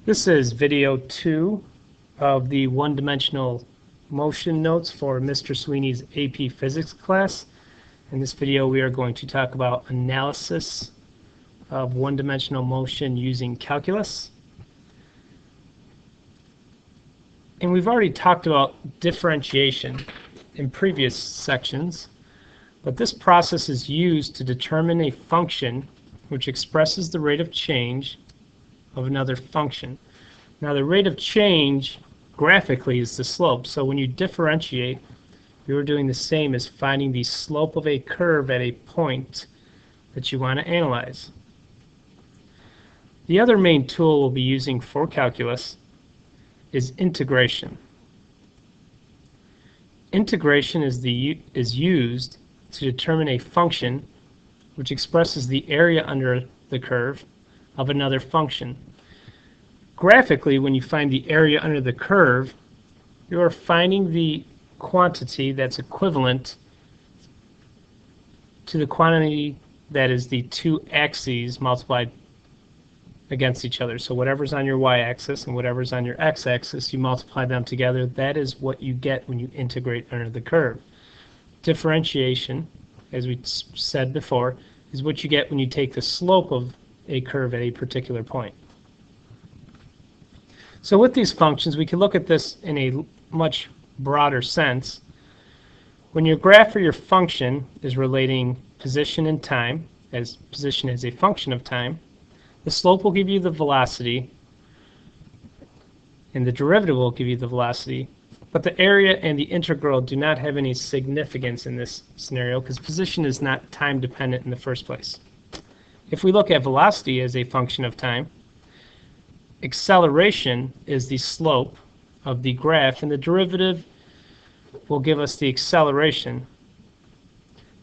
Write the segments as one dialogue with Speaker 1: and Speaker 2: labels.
Speaker 1: This is video 2 of the one-dimensional motion notes for Mr. Sweeney's AP Physics class. In this video we are going to talk about analysis of one-dimensional motion using calculus. And we've already talked about differentiation in previous sections, but this process is used to determine a function which expresses the rate of change of another function. Now the rate of change graphically is the slope, so when you differentiate you're doing the same as finding the slope of a curve at a point that you want to analyze. The other main tool we'll be using for calculus is integration. Integration is used to determine a function which expresses the area under the curve of another function. Graphically, when you find the area under the curve, you are finding the quantity that's equivalent to the quantity that is the two axes multiplied against each other. So whatever's on your y-axis and whatever's on your x-axis, you multiply them together. That is what you get when you integrate under the curve. Differentiation, as we said before, is what you get when you take the slope of a curve at a particular point. So with these functions, we can look at this in a much broader sense. When your graph or your function is relating position and time, as position is a function of time, the slope will give you the velocity and the derivative will give you the velocity, but the area and the integral do not have any significance in this scenario because position is not time dependent in the first place. If we look at velocity as a function of time, acceleration is the slope of the graph and the derivative will give us the acceleration.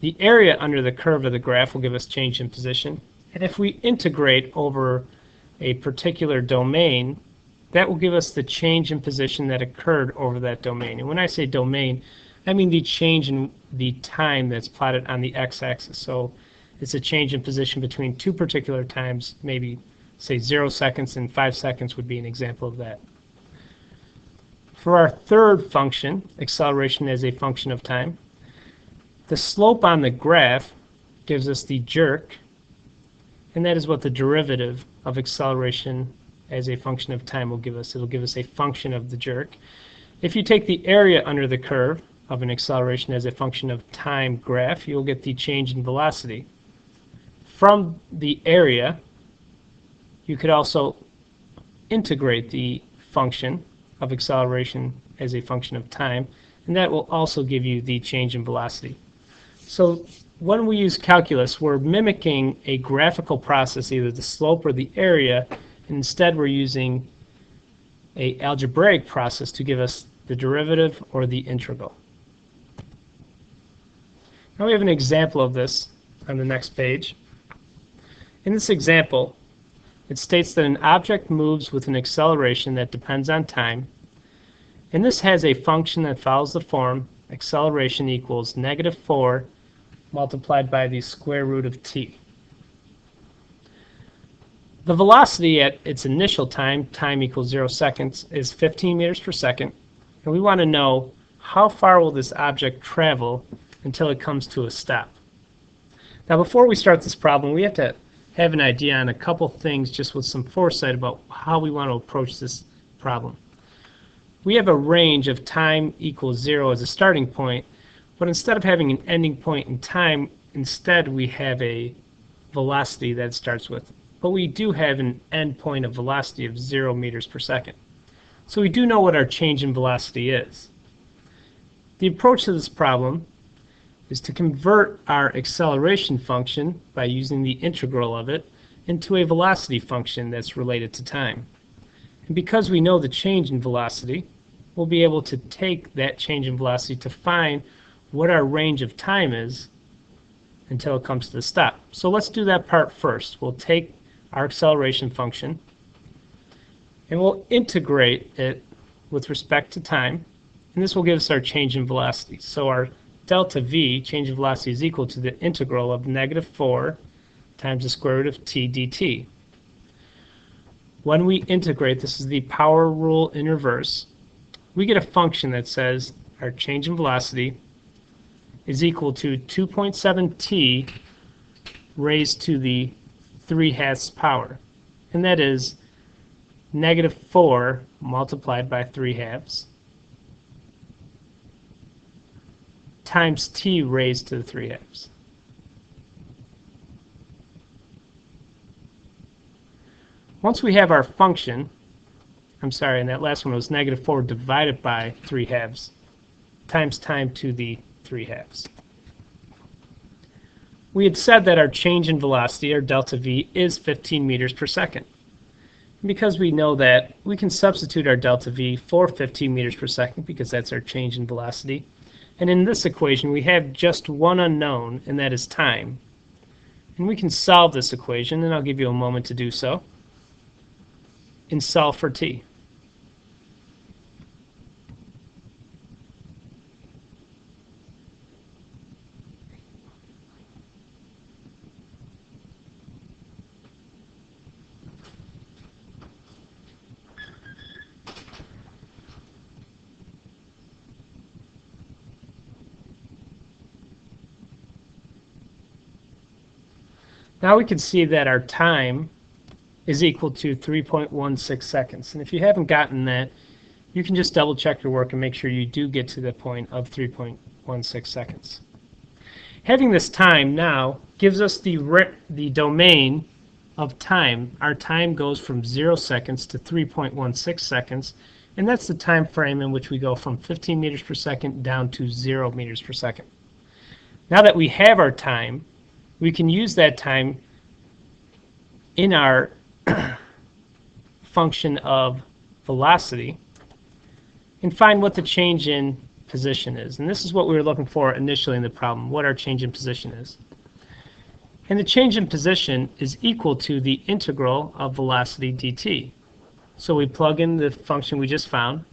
Speaker 1: The area under the curve of the graph will give us change in position. And if we integrate over a particular domain, that will give us the change in position that occurred over that domain. And when I say domain, I mean the change in the time that's plotted on the x-axis. So it's a change in position between two particular times, maybe say 0 seconds and 5 seconds would be an example of that. For our third function, acceleration as a function of time, the slope on the graph gives us the jerk, and that is what the derivative of acceleration as a function of time will give us. It will give us a function of the jerk. If you take the area under the curve of an acceleration as a function of time graph, you'll get the change in velocity. From the area, you could also integrate the function of acceleration as a function of time, and that will also give you the change in velocity. So when we use calculus, we're mimicking a graphical process, either the slope or the area, and instead we're using an algebraic process to give us the derivative or the integral. Now we have an example of this on the next page. In this example, it states that an object moves with an acceleration that depends on time, and this has a function that follows the form acceleration equals -4 multiplied by the square root of t. The velocity at its initial time equals 0 seconds, is 15 meters per second, and we want to know how far will this object travel until it comes to a stop. Now before we start this problem, we have to have an idea on a couple things just with some foresight about how we want to approach this problem. We have a range of time equals 0 as a starting point, but instead of having an ending point in time, instead we have a velocity that it starts with. But we do have an end point of velocity of 0 meters per second. So we do know what our change in velocity is. The approach to this problem is to convert our acceleration function by using the integral of it into a velocity function that's related to time. And because we know the change in velocity, we'll be able to take that change in velocity to find what our range of time is until it comes to the stop. So let's do that part first. We'll take our acceleration function and we'll integrate it with respect to time, and this will give us our change in velocity. So our delta v, change in velocity, is equal to the integral of -4 times the square root of t dt. when we integrate, this is the power rule in reverse, we get a function that says our change in velocity is equal to 2.7t raised to the 3/2 power. And that is -4 multiplied by 3/2 times t raised to the 3/2. Once we have our function, I'm sorry, and that last one was -4 divided by 3/2 times time to the 3/2. We had said that our change in velocity, or delta V, is 15 meters per second. And because we know that, we can substitute our delta V for 15 meters per second because that's our change in velocity. And in this equation, we have just one unknown, and that is time. And we can solve this equation, and I'll give you a moment to do so, and solve for t. Now we can see that our time is equal to 3.16 seconds. And if you haven't gotten that, you can just double check your work and make sure you do get to the point of 3.16 seconds. Having this time now gives us the domain of time. Our time goes from 0 seconds to 3.16 seconds, and that's the time frame in which we go from 15 meters per second down to 0 meters per second. Now that we have our time, we can use that time in our function of velocity and find what the change in position is. And this is what we were looking for initially in the problem, what our change in position is. And the change in position is equal to the integral of velocity dt. So we plug in the function we just found,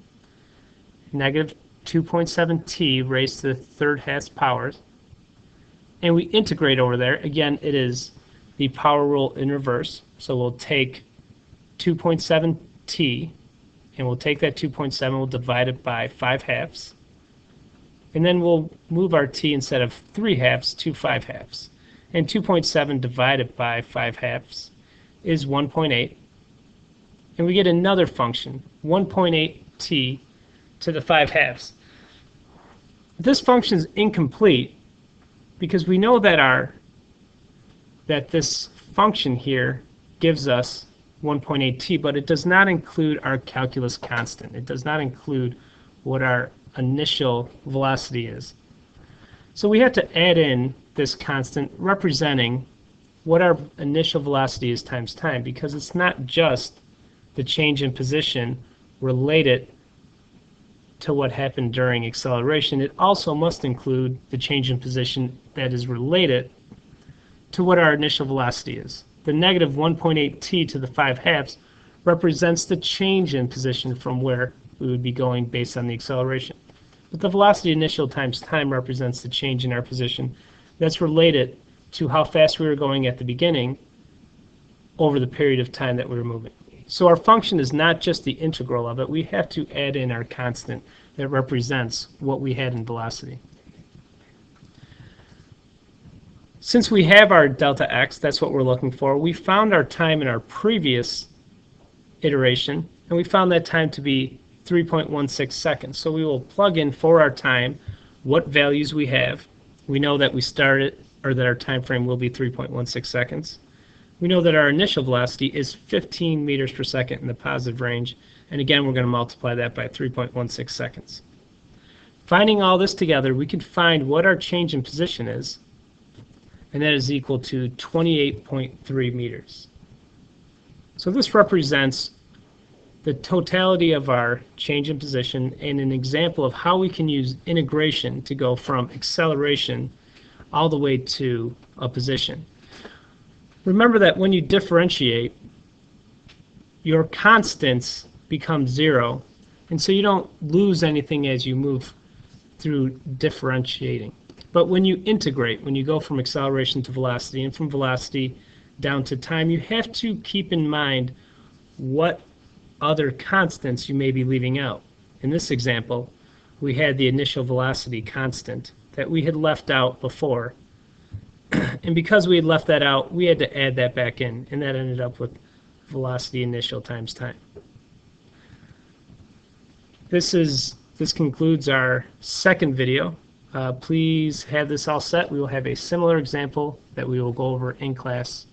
Speaker 1: -2.7t raised to the 3/2 power, and we integrate over there. Again, it is the power rule in reverse. So we'll take 2.7t, and we'll take that 2.7, we'll divide it by 5/2, and then we'll move our t instead of 3/2 to 5/2. And 2.7 divided by 5/2 is 1.8, and we get another function, 1.8t to the 5/2. This function is incomplete because we know that this function here gives us 1.8t, but it does not include our calculus constant. It does not include what our initial velocity is. So we have to add in this constant representing what our initial velocity is times time, because it's not just the change in position related to what happened during acceleration. It also must include the change in position that is related to what our initial velocity is. The negative 1.8t to the 5/2 represents the change in position from where we would be going based on the acceleration. But the velocity initial times time represents the change in our position that's related to how fast we were going at the beginning over the period of time that we were moving. So our function is not just the integral of it. We have to add in our constant that represents what we had in velocity. Since we have our delta x, that's what we're looking for, we found our time in our previous iteration, and we found that time to be 3.16 seconds. So we will plug in for our time what values we have. We know that we started, or that our time frame will be 3.16 seconds. We know that our initial velocity is 15 meters per second in the positive range, and again we're going to multiply that by 3.16 seconds. Finding all this together, we can find what our change in position is, and that is equal to 28.3 meters. So this represents the totality of our change in position and an example of how we can use integration to go from acceleration all the way to a position. Remember that when you differentiate, your constants become 0, and so you don't lose anything as you move through differentiating. But when you integrate, when you go from acceleration to velocity and from velocity down to time, you have to keep in mind what other constants you may be leaving out. In this example, we had the initial velocity constant that we had left out before. And because we had left that out, we had to add that back in, and that ended up with velocity initial times time. This concludes our second video. Please have this all set. We will have a similar example that we will go over in class